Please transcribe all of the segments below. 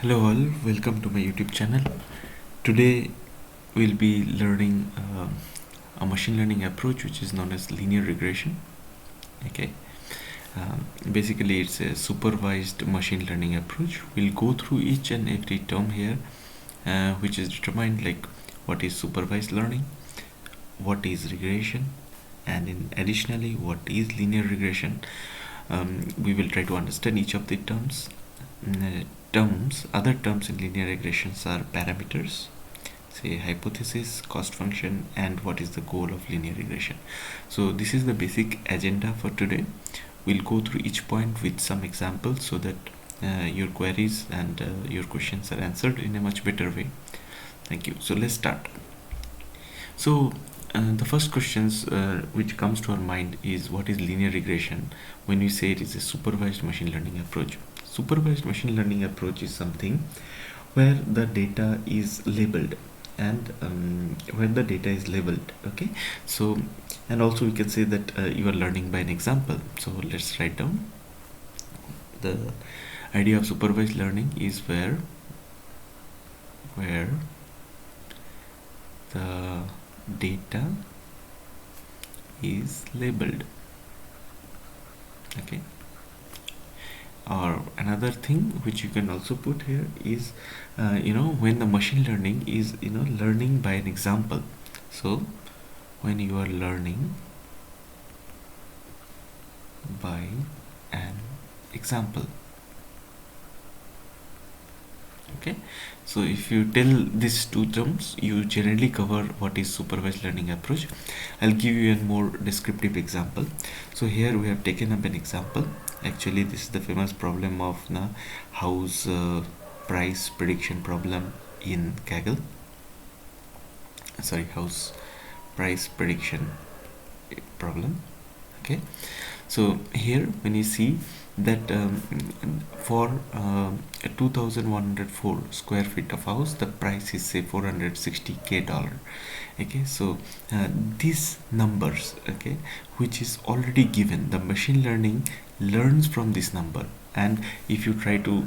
Hello all, welcome to my YouTube channel. Today we'll be learning a machine learning approach which is known as linear regression. Okay, basically it's a supervised machine learning approach. We'll go through each and every term here, which is determined, like what is supervised learning, what is regression, and additionally what is linear regression. We will try to understand each of the terms. Other terms in linear regressions are parameters, say hypothesis, cost function, and what is the goal of linear regression. So this is the basic agenda for today. We'll go through each point with some examples so that your queries and your questions are answered in a much better way. Thank you. So let's start. So the first questions which comes to our mind is, what is linear regression when we say it is a supervised machine learning approach. Supervised machine learning approach is something where the data is labeled, and okay, so, and also we can say that you are learning by an example. So let's write down. The idea of supervised learning is where the data is labeled. Okay, or another thing which you can also put here is when the machine learning is learning by an example. So when you are learning by an example. Okay, so if you tell these two terms, you generally cover what is supervised learning approach. I'll give you a more descriptive example. So here we have taken up an example. Actually this is the famous problem of the house price prediction problem in Kaggle. House price prediction problem. Okay, so here when you see that for a 2104 square feet of house, the price is say $460K. Okay, so these numbers, okay, which is already given, the machine learning learns from this number. And if you try to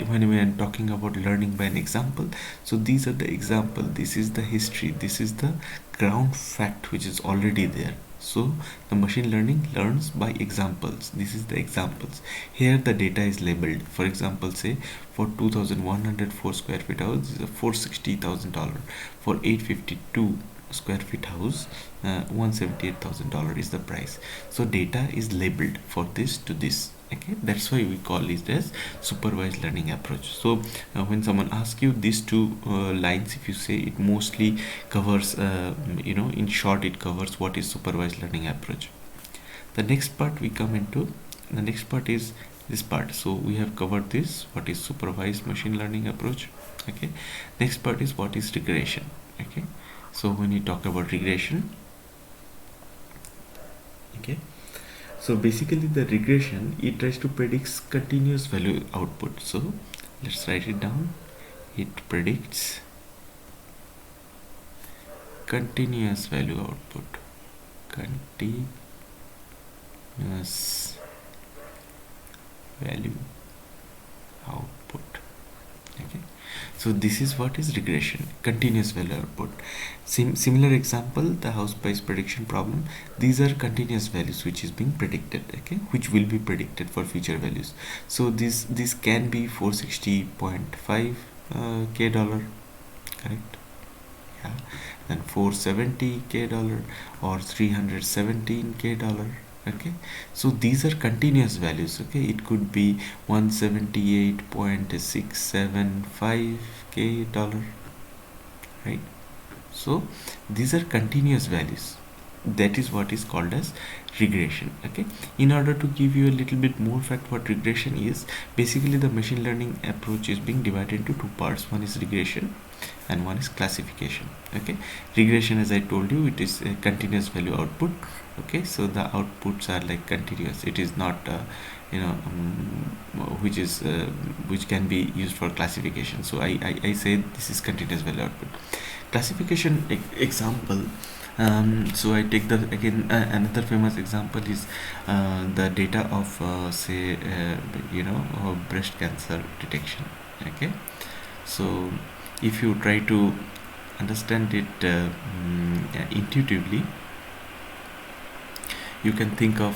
when we are talking about learning by an example, so these are the example, this is the history, this is the ground fact which is already there. So the machine learning learns by examples. This is the examples. Here the data is labeled. For example, say for 2104 square feet house, this is a $460,000. For 852 square feet house, $178,000 is the price. So data is labeled for this to this. Okay, that's why we call it as supervised learning approach. So when someone asks you these two lines, if you say, it mostly covers in short, it covers what is supervised learning approach. The next part we come into, the next part is this part. So we have covered this, what is supervised machine learning approach. Okay, next part is what is regression. Okay, so when we talk about regression, okay, so basically the regression, it tries to predict continuous value output. So let's write it down. It predicts continuous value output. Continuous value output. Okay, so this is what is regression, continuous value output. Similar example, the house price prediction problem. These are continuous values which is being predicted, okay, which will be predicted for future values. So this can be 460.5 K dollar, correct? Yeah, then 470 K dollar or 317 K dollar. Okay, so these are continuous values. Okay, it could be 178.675 K dollar, right? So these are continuous values. That is what is called as regression. Okay, in order to give you a little bit more fact what regression is, basically the machine learning approach is being divided into two parts. One is regression and one is classification. Okay, regression, as I told you, it is a continuous value output. Okay, so the outputs are like continuous. It is not which can be used for classification. So I say this is continuous value output. Classification example, So I take the again another famous example is the data of say breast cancer detection. Okay, so if you try to understand it intuitively, you can think of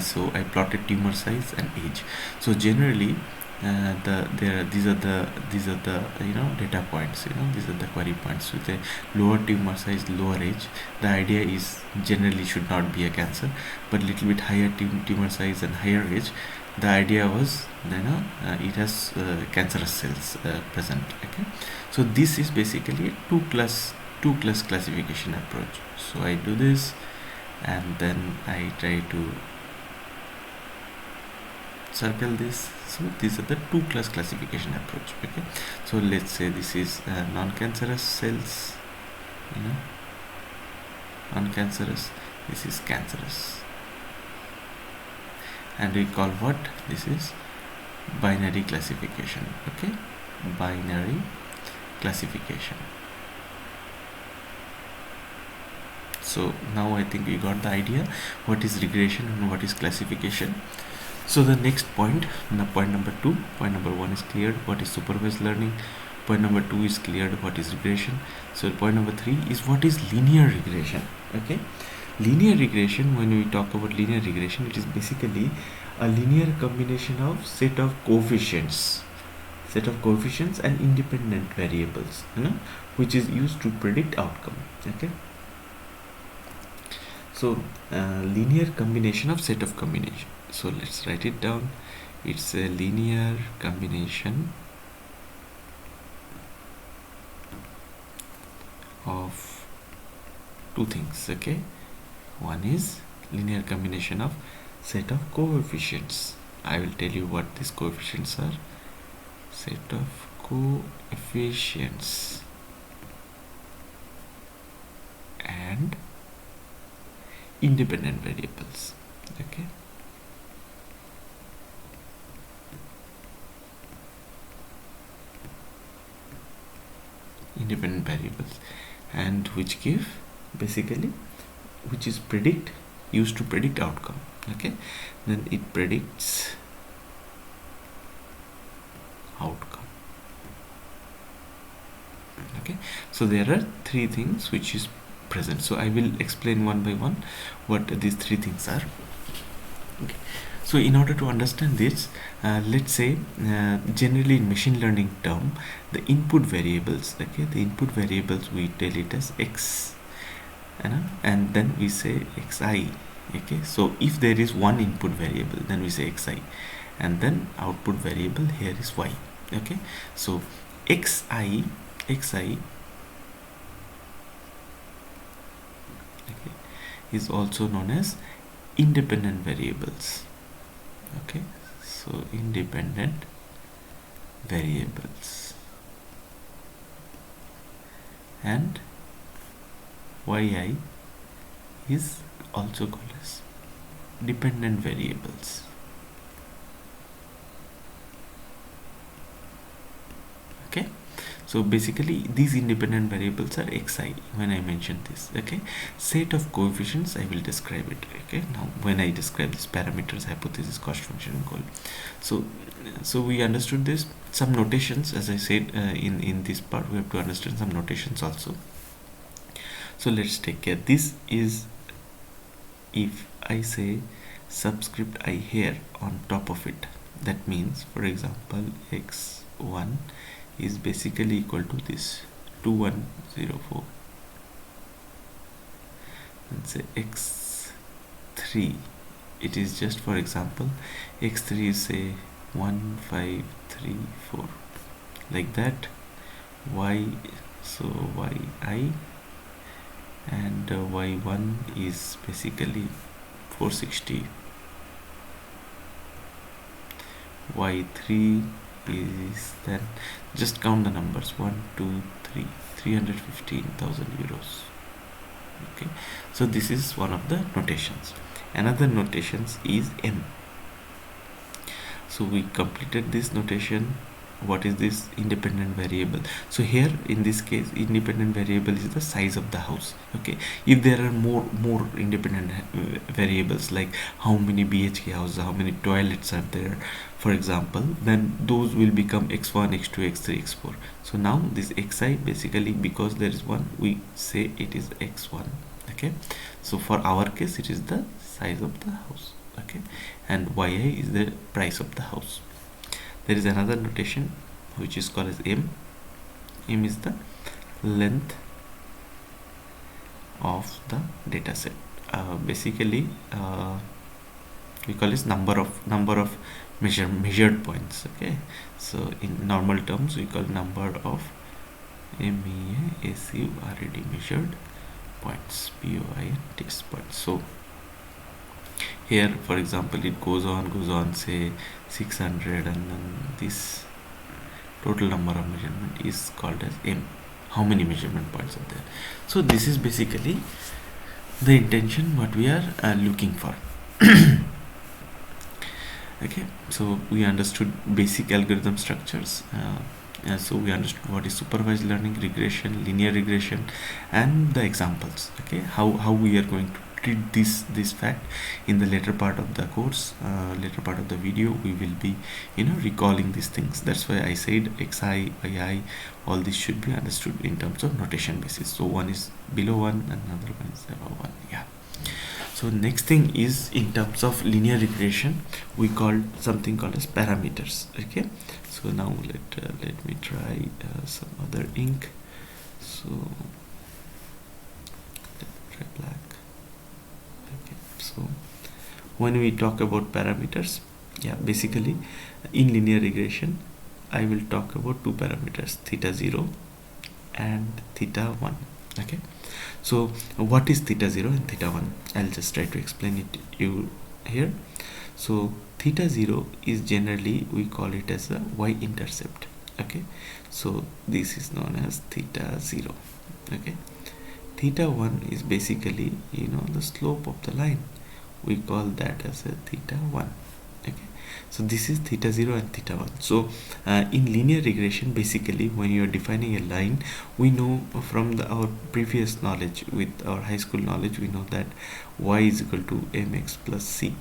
so I plotted tumor size and age. So generally these are the data points, these are the query points with a lower tumor size, lower age. The idea is generally should not be a cancer, but little bit higher tumor size and higher age, the idea was it has cancerous cells present. Okay, so this is basically a two class classification approach. So I do this and then I try to circle this. So these are the two class classification approach. Okay, so let's say this is non-cancerous cells, non-cancerous, this is cancerous, and we call what this is binary classification. Okay, binary classification. So now I think we got the idea what is regression and what is classification. So the next point, point number 2, point number 1 is cleared, what is supervised learning. Point number 2 is cleared, what is regression. So point number 3 is what is linear regression. Okay, linear regression, when we talk about linear regression, it is basically a linear combination of set of coefficients and independent variables, which is used to predict outcome. Okay, so linear combination of set of combination. So let's write it down. It's a linear combination of two things. Okay, one is linear combination of set of coefficients. I will tell you what these coefficients are. Set of coefficients and independent variables. Okay, independent variables, and which give basically which is used to predict outcome. Okay, then it predicts outcome. Okay, so there are three things which is present. So I will explain one by one what these three things are. Okay, so in order to understand this, let's say generally in machine learning term, the input variables, okay, the input variables we tell it as x, and then we say xi. Okay, so if there is one input variable, then we say xi, and then output variable here is y. Okay, so xi okay, is also known as independent variables. Okay, so independent variables, and yi is also called as dependent variables. Okay, so basically these independent variables are xi when I mention this. Okay, set of coefficients I will describe it. Okay, now when I describe this parameters, hypothesis, cost function, and goal. So we understood this. Some notations, as I said in this part, we have to understand some notations also. So let's take care. This is if I say subscript I here on top of it, that means for example x1 is basically equal to this 2104, and say x3, it is just for example x3 is say 1534, like that. Y, so yi, and y1 is basically 460, y3 is, then just count the numbers, 1 2 3 315,000 euros. Okay, so this is one of the notations. Another notations is m. So we completed this notation, what is this independent variable. So here in this case, independent variable is the size of the house. Okay, if there are more independent variables, like how many BHK houses, how many toilets are there, for example, then those will become x1, x2, x3, x4. So now this xi, basically because there is one, we say it is x1. Okay, so for our case it is the size of the house. Okay, and yi is the price of the house. There is another notation which is called as m. M is the length of the data set. Basically we call this number of measured points. Okay, so in normal terms we call number of MEASURED measured points, POINTs points. So here, for example, it goes on, say 600, and then this total number of measurement is called as m. How many measurement points are there? So this is basically the intention what we are looking for. Okay, so we understood basic algorithm structures. So we understood what is supervised learning, regression, linear regression, and the examples. Okay, how we are going to treat this fact in the later part of the course, later part of the video. We will be recalling these things. That's why I said xi, yi, all this should be understood in terms of notation basis. So one is below one and another one is above one. Yeah. So next thing is, in terms of linear regression, we called something called as parameters. Okay, so now let me try some other ink. So let me try black. Okay, so when we talk about parameters, yeah, basically in linear regression I will talk about two parameters, theta 0 and theta 1. Okay, so what is theta 0 and theta 1? I'll just try to explain it you here. So theta 0 is generally, we call it as a y-intercept. Okay, so this is known as theta 0. Okay, theta 1 is basically the slope of the line. We call that as a theta 1. Okay, so this is theta 0 and theta 1. So in linear regression, basically when you are defining a line, we know from our previous knowledge, with our high school knowledge, we know that y is equal to mx plus c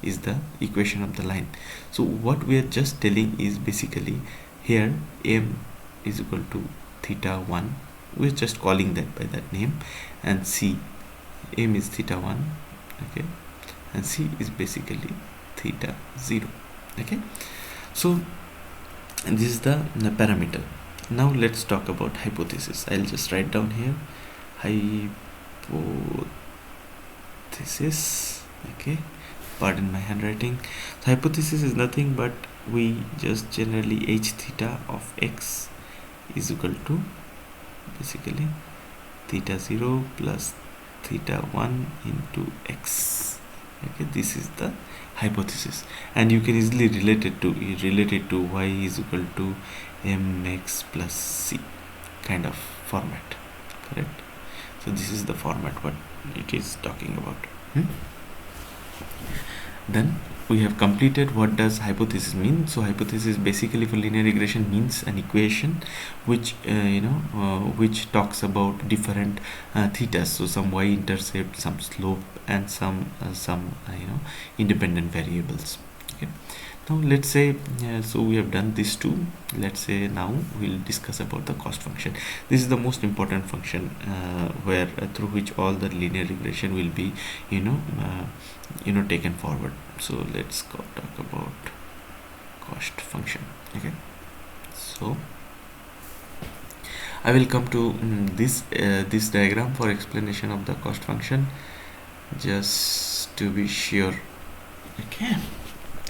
is the equation of the line. So what we are just telling is, basically here m is equal to theta 1, we're just calling that by that name, and c, m is theta 1, okay, and c is basically theta 0. Okay, so this is the parameter. Now let's talk about hypothesis. I'll just write down here hypothesis. Okay, pardon my handwriting. So hypothesis is nothing but we just generally h theta of x is equal to basically theta 0 plus theta 1 into x. Okay, this is the hypothesis, and you can easily relate it to y is equal to mx plus c kind of format, correct? So this is the format what it is talking about. Then we have completed what does hypothesis mean. So hypothesis basically for linear regression means an equation which which talks about different thetas, so some y-intercept, some slope, and some independent variables. Okay, now let's say so we have done these two. Let's say now we'll discuss about the cost function. This is the most important function where through which all the linear regression will be taken forward. So let's talk about cost function. Okay, so I will come to this diagram for explanation of the cost function, just to be sure. Okay,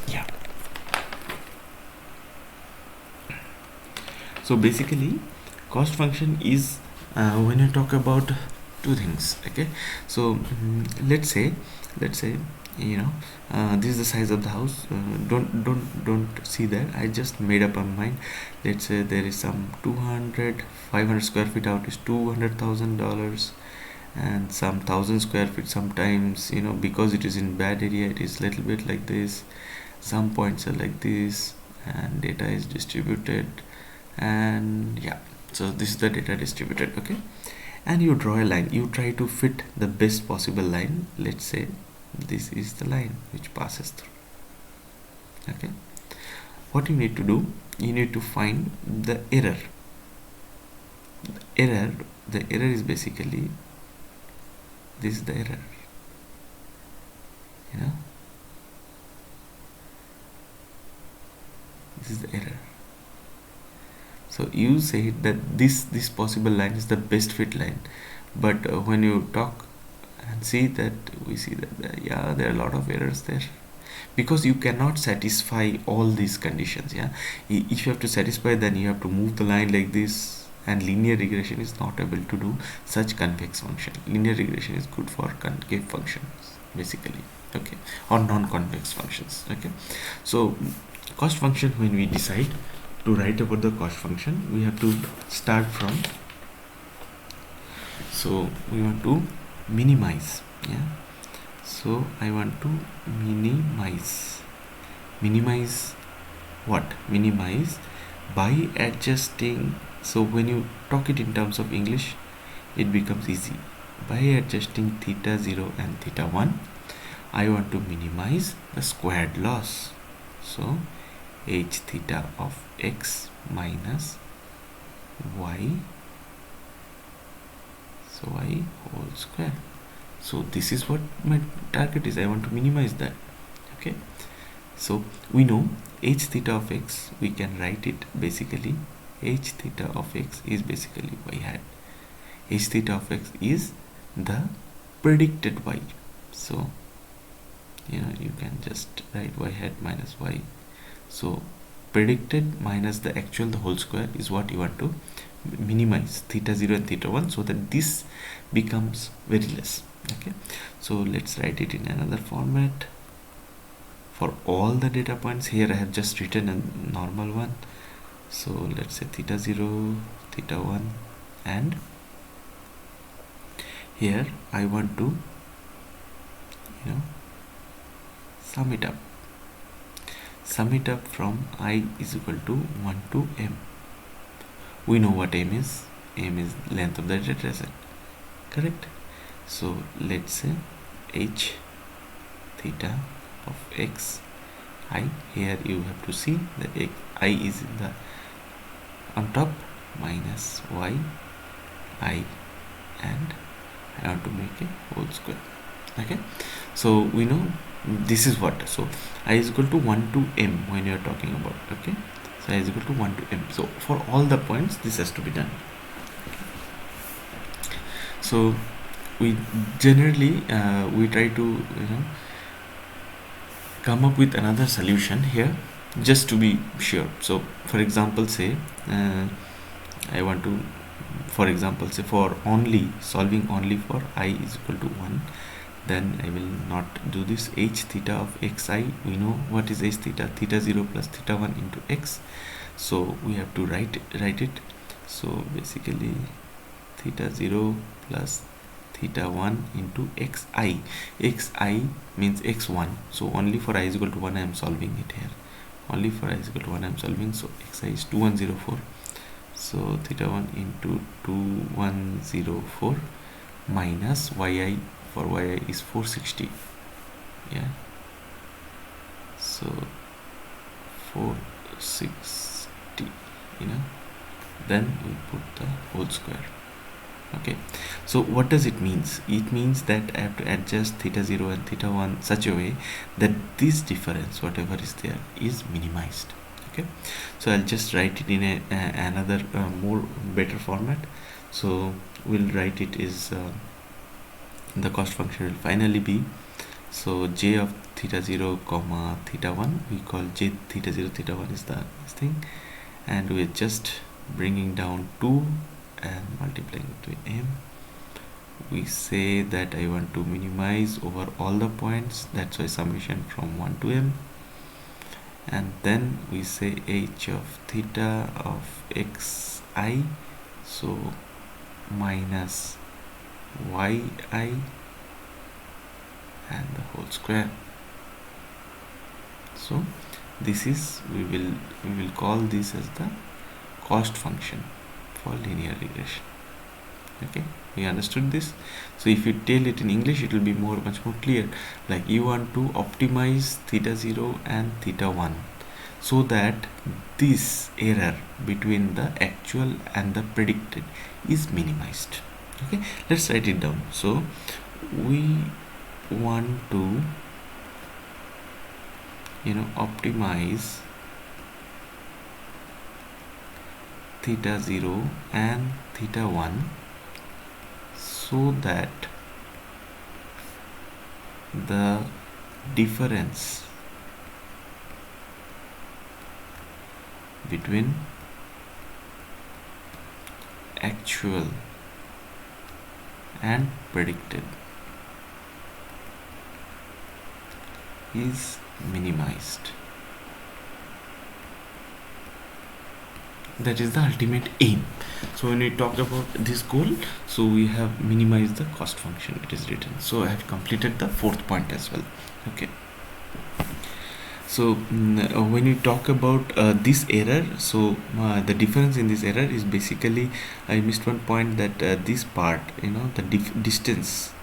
yeah. So basically cost function is when you talk about two things. Okay, so let's say this is the size of the house. Don't see that, I just made up my mind. Let's say there is some 500 square feet out is $200,000, and some 1,000 square feet sometimes because it is in bad area it is little bit like this, some points are like this, and data is distributed, and yeah, so this is the data distributed. Okay, and you draw a line, you try to fit the best possible line. Let's say this is the line which passes through. Okay, what you need to do, you need to find the error. The error is basically, this is the error, you know, this is the error. So you say that this possible line is the best fit line, but when you talk and see that, we see that yeah, there are a lot of errors there, because you cannot satisfy all these conditions. Yeah, if you have to satisfy, then you have to move the line like this, and linear regression is not able to do such convex function. Linear regression is good for concave functions basically, okay, or non-convex functions. Okay, so cost function, when we decide to write about the cost function, we have to start from, so we want to minimize. Yeah, so I want to minimize what? Minimize by adjusting. So when you talk it in terms of English, it becomes easy. By adjusting theta 0 and theta 1, I want to minimize the squared loss. So h theta of x minus y, so y whole square. So this is what my target is. I want to minimize that. Okay, so we know h theta of x, we can write it basically, h theta of x is basically y hat. H theta of x is the predicted y. So you know, you can just write y hat minus y. So predicted minus the actual, the whole square, is what you want to minimize, theta 0 and theta 1, so that this becomes very less. Okay, so let's write it in another format. For all the data points here, I have just written a normal one. So let's say theta 0, theta 1, and here I want to, you know, sum it up from I is equal to 1 to m. We know what m is. M is length of the data set, correct? So let's say h theta of x I, here you have to see that I is in the on top, minus y I, and I want to make a whole square. Okay, so we know this is what, so I is equal to 1 to m when you are talking about. Okay, so I is equal to 1 to m. So for all the points, this has to be done. So we generally we try to, you know, come up with another solution here just to be sure. So for example, say I want to, for example, say for only solving only for I is equal to 1, then I will not do this h theta of xi. We know what is h theta, theta 0 plus theta 1 into x. So we have to write it. So basically theta 0 plus theta 1 into xi. Xi means x1. So only for I is equal to 1 I am solving it here. Only for I is equal to 1 I am solving. So xi is 2104. So theta 1 into 2104 minus yi, for yi is 460. Yeah, so 460, you know, then we put the whole square. Okay, so what does it means? It means that I have to adjust theta 0 and theta 1 such a way that this difference, whatever is there, is minimized. Okay, so I'll just write it in another more better format. So we'll write it is the cost function will finally be, so j of theta 0 comma theta 1, we call j theta 0 theta 1 is the this thing, and we're just bringing down 2 and multiplying it with m. We say that I want to minimize over all the points, that's why summation from 1 to m, and then we say h of theta of xi, so minus yi and the whole square. So This is, we will call this as the cost function for linear regression. Okay, we understood this. So if you tell it in English, it will be much more clear. Like you want to optimize theta 0 and theta 1 so that this error between the actual and the predicted is minimized. Okay, let's write it down. So we want to optimize theta 0 and theta 1 so that the difference between actual and predicted is minimized. That is the ultimate aim. So when we talk about this goal, so we have minimized the cost function, it is written. So I have completed the fourth point as well. Okay, so when we talk about this error, so the difference in this error is basically, I missed one point, that this part, the distance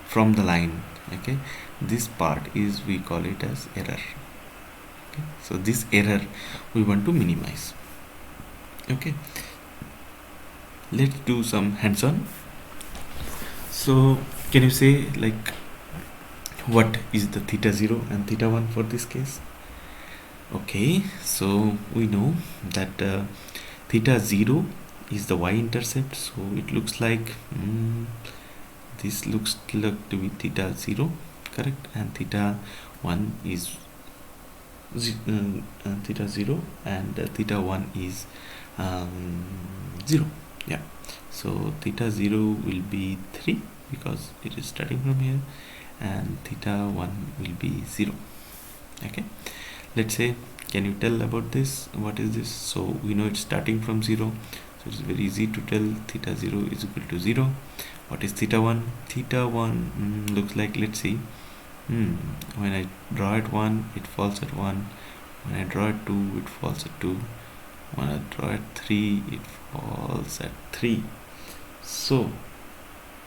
from the line, okay, this part is, we call it as error. Okay, so this error we want to minimize. Okay, let's do some hands-on. So can you say, like, what is the theta 0 and theta 1 for this case? Okay, so we know that theta 0 is the y-intercept, so it looks like this looks to be theta 0, correct, and theta 1 is theta 0 and theta 1 is 0. Yeah, so theta 0 will be 3 because it is starting from here, and theta 1 will be 0. Okay, let's say, can you tell about this? What is this? So we know it's starting from 0, so it's very easy to tell theta 0 is equal to 0. What is theta 1? Theta 1 looks like, let's see, when I draw at 1, it falls at 1. When I draw at 2, it falls at 2. When I draw at 3, it falls at 3. So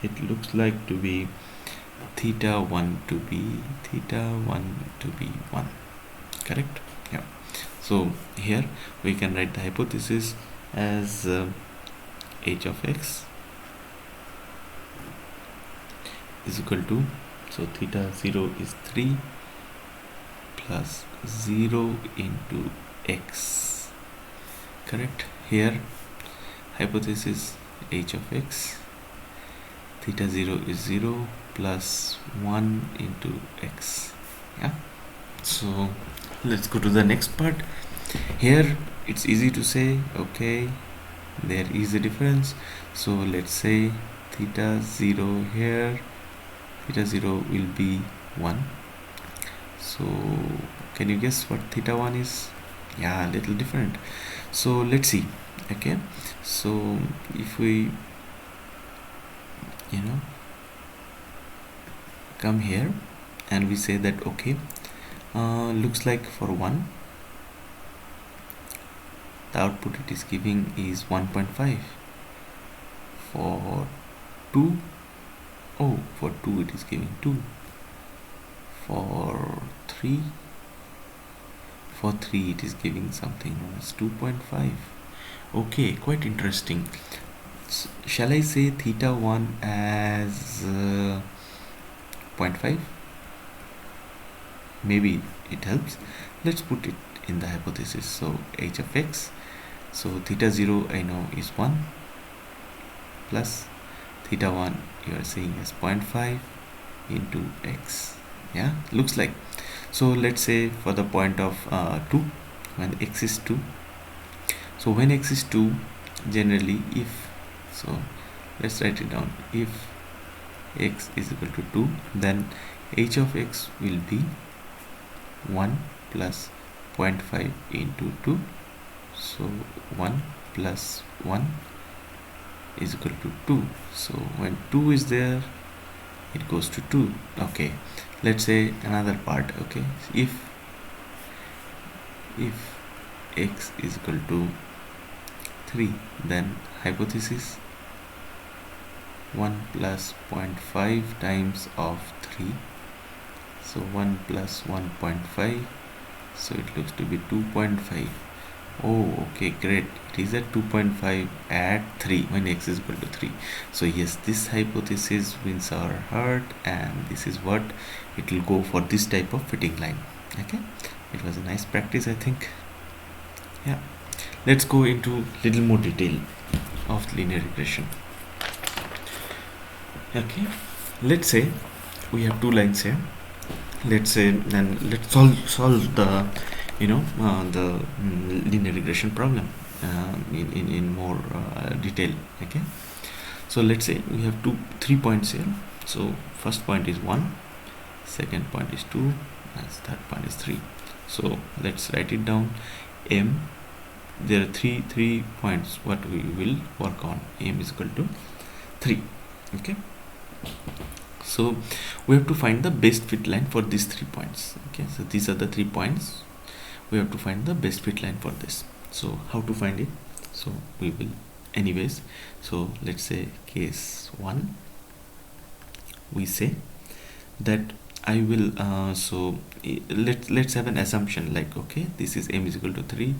it looks like to be theta 1 to be 1, correct? Yeah, so here we can write the hypothesis as h of x is equal to, so theta 0 is 3 plus 0 into x, correct? Here hypothesis h of x, theta 0 is 0 plus 1 into x. Yeah, so let's go to the next part. Here it's easy to say, okay, there is a difference, so let's say theta 0 here, theta 0 will be 1. So can you guess what theta 1 is? Yeah, a little different. So let's see. Okay, so if we come here and we say that, okay, looks like for 1, the output it is giving is 1.5. For 2, for 2 it is giving 2. For 3 it is giving something as 2.5. okay, quite interesting. Shall I say theta 1 as 0.5? Maybe it helps. Let's put it in the hypothesis. So h of x, so theta 0 I know is 1 plus theta 1 you are saying is 0.5 into x. Yeah, looks like. So let's say for the point of 2, when x is 2, so when x is 2, generally, if, so let's write it down, if x is equal to 2, then h of x will be 1 plus 0.5 into 2, so 1 plus 1 is equal to 2. So when 2 is there, it goes to 2. Okay, let's say another part. Okay, if if x is equal to 3, then hypothesis 1 plus 0.5 times of 3, so 1 plus 1.5, so it looks to be 2.5. Oh, okay, great. It is at 2.5 at 3 when x is equal to 3. So yes, this hypothesis wins our heart, and this is what it will go for this type of fitting line. Okay, it was a nice practice, I think. Yeah, let's go into little more detail of linear regression. Okay, let's say we have two lines here. Let's say, and let's solve the the linear regression problem in more detail. Okay, so let's say we have 3 points here. So first point is 1, second point is 2, and third point is 3. So let's write it down. M, there are three points what we will work on. M is equal to 3. Okay, so we have to find the best fit line for these 3 points. Okay, so these are the 3 points. We have to find the best fit line for this. So how to find it? So we will anyways. So let's say case 1, we say that I will let's have an assumption like, okay, this is M is equal to 3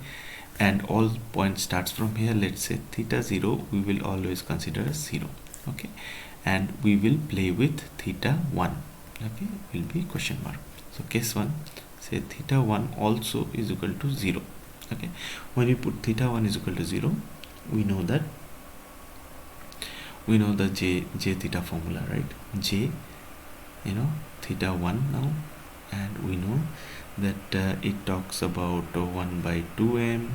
and all points starts from here. Let's say theta 0 we will always consider as 0. Okay, and we will play with theta 1. Okay, will be question mark. So case 1, say theta 1 also is equal to 0. Okay, when you put theta 1 is equal to 0, we know the j theta formula, right? J, theta 1 now, and we know that it talks about 1 by 2m,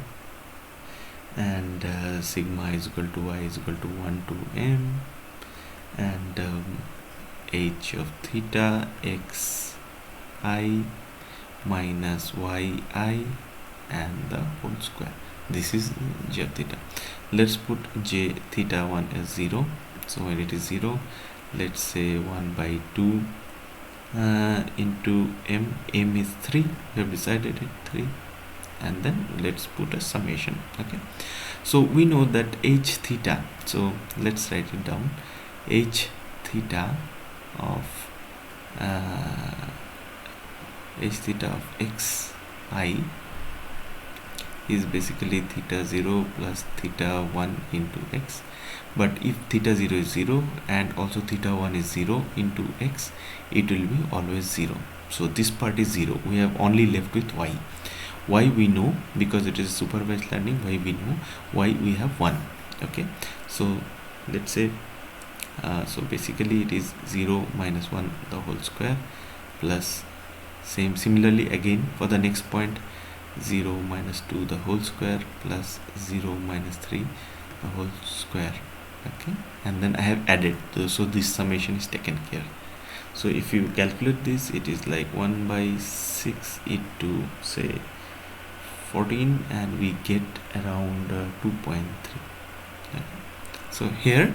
and sigma is equal to y is equal to 1 to m, and h of theta x I minus y I and the whole square. This is j of theta. Let's put j theta 1 as 0. So when it is 0, let's say 1 by 2 into m. M is 3. We have decided it 3, and then let's put a summation. Okay, so we know that h theta, so let's write it down. H theta of x I is basically theta 0 plus theta 1 into x. But if theta 0 is 0 and also theta 1 is 0 into x, it will be always 0. So this part is 0. We have only left with y. Y we know because it is supervised learning. Y we know. Y we have 1. Okay, so let's say so basically it is 0 minus 1 the whole square plus similarly again for the next point 0 minus 2 the whole square plus 0 minus 3 the whole square. Okay, and then I have added, so this summation is taken care. So if you calculate this, it is like 1 by 6 into say 14, and we get around 2.3. Okay. So here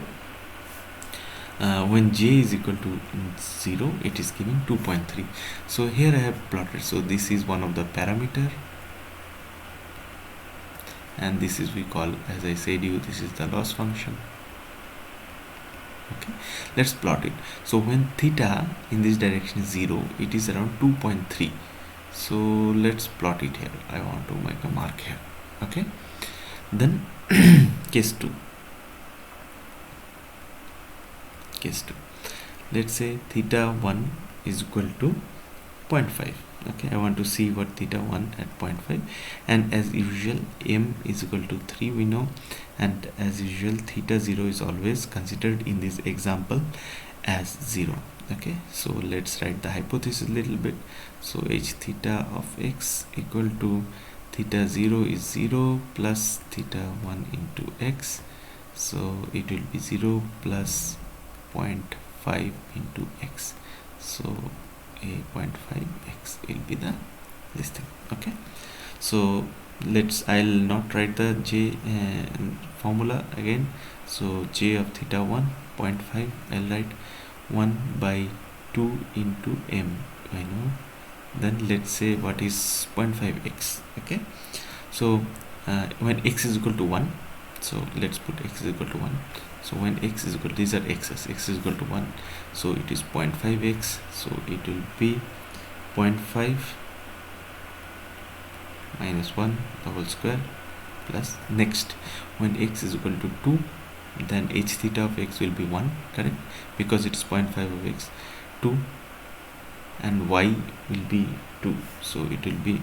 when j is equal to 0, it is giving 2.3. so here I have plotted. So this is one of the parameter, and this is we call, as I said you, this is the loss function. Okay, let's plot it. So when theta in this direction is 0, it is around 2.3. so let's plot it here. I want to make a mark here. Okay, then case 2, let's say theta 1 is equal to 0.5. okay, I want to see what theta 1 at 0.5, and as usual m is equal to 3 we know, and as usual theta 0 is always considered in this example as 0. Okay, so let's write the hypothesis a little bit. So h theta of x equal to theta 0 is 0 plus theta 1 into x, so it will be 0 plus 0.5 into x, so a 0.5 x will be the this thing. Okay, so I'll not write the j formula again. So j of theta 1 0.5, I'll write 1 by 2 into m. I know then let's say what is 0.5x. Okay, so when x is equal to 1, so let's put x is equal to 1. So when x is equal, these are x's, x is equal to 1, so it is 0.5x, so it will be 0.5 minus 1 the whole square plus, next when x is equal to 2, then h theta of x will be 1, correct, because it is 0.5 of x, 2, and y will be 2, so it will be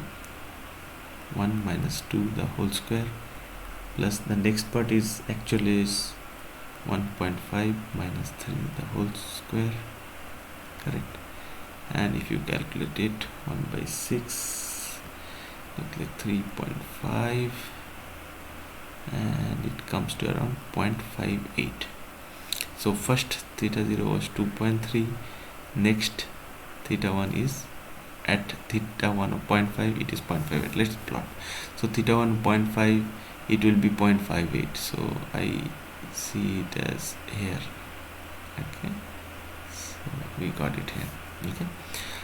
1 minus 2 the whole square plus, the next part is actually is 1.5 minus 3 the whole square, correct, and if you calculate it, 1 by 6 look like 3.5, and it comes to around 0.58. So first theta 0 was 2.3, next theta 1 is at theta 1 of 0.5, it is 0.58. Let's plot. So theta 1 0.5, it will be 0.58, so I see it as here. Okay, so we got it here. Okay,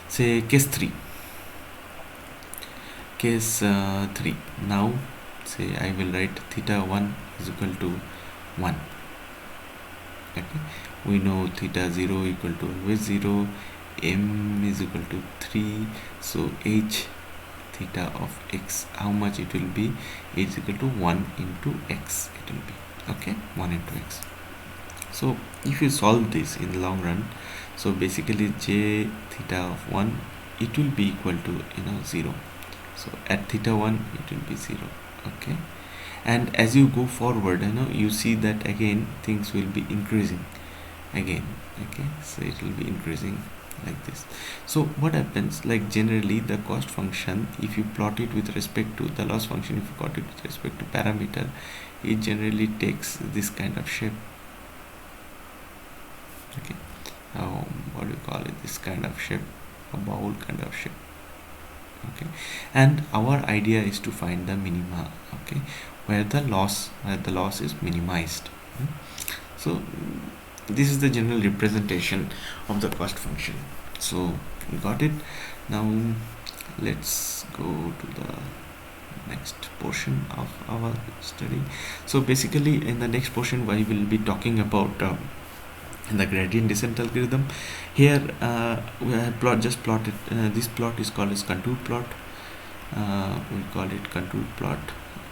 say case 3. Case 3. Now say I will write theta 1 is equal to 1. Okay, we know theta 0 equal to always 0, m is equal to 3, so h theta of x, how much it will be, is equal to 1 into x, it will be, okay, 1 into x. So if you solve this in the long run, so basically j theta of 1, it will be equal to 0, so at theta 1 it will be 0. Okay, and as you go forward, you see that again things will be increasing again. Okay, so it will be increasing like this. So what happens, like generally the cost function, if you plot it with respect to the loss function, if you plot it with respect to parameter, it generally takes this kind of shape. Okay, what do you call it, this kind of shape, a bowl kind of shape. Okay, and our idea is to find the minima, okay, where the loss is minimized. So this is the general representation of the cost function. So we got it. Now let's go to the next portion of our study. So basically in the next portion we will be talking about the gradient descent algorithm. Here we have plotted this plot is called as contour plot. We call it contour plot.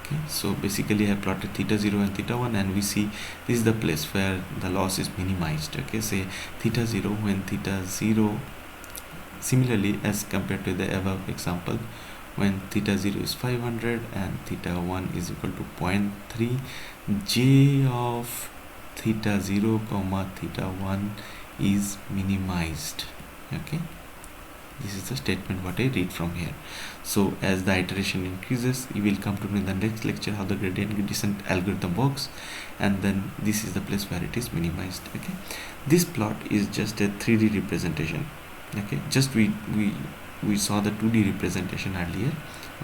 Okay, so basically I have plotted theta 0 and theta 1, and we see this is the place where the loss is minimized. Okay, say theta 0, when theta 0, similarly as compared to the above example, when theta 0 is 500 and theta 1 is equal to 0.3, j of theta 0 comma theta 1 is minimized. Okay, this is the statement what I read from here. So as the iteration increases, you will come to know in the next lecture how the gradient descent algorithm works, and then this is the place where it is minimized. Okay, this plot is just a 3D representation. Okay, just we saw the 2D representation earlier.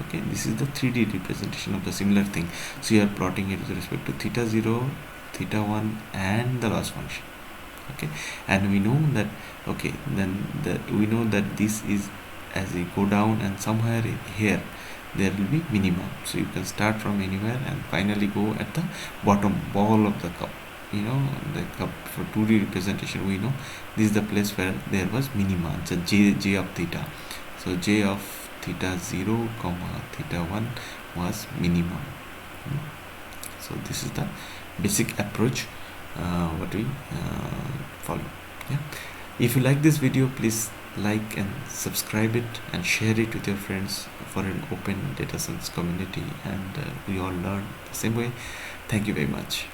Okay, this is the 3D representation of the similar thing. So you are plotting it with respect to theta 0, theta 1 and the loss function. Okay, and we know that, okay, then we know that this is as you go down, and somewhere here there will be minimum, so you can start from anywhere and finally go at the bottom ball of the cup. The cup for 2D representation, we know this is the place where there was minima, the j of theta. So j of theta 0 comma theta 1 was minimum. So this is the basic approach what we follow. Yeah, if you like this video, please like and subscribe it and share it with your friends for an open data science community, and we all learn the same way. Thank you very much.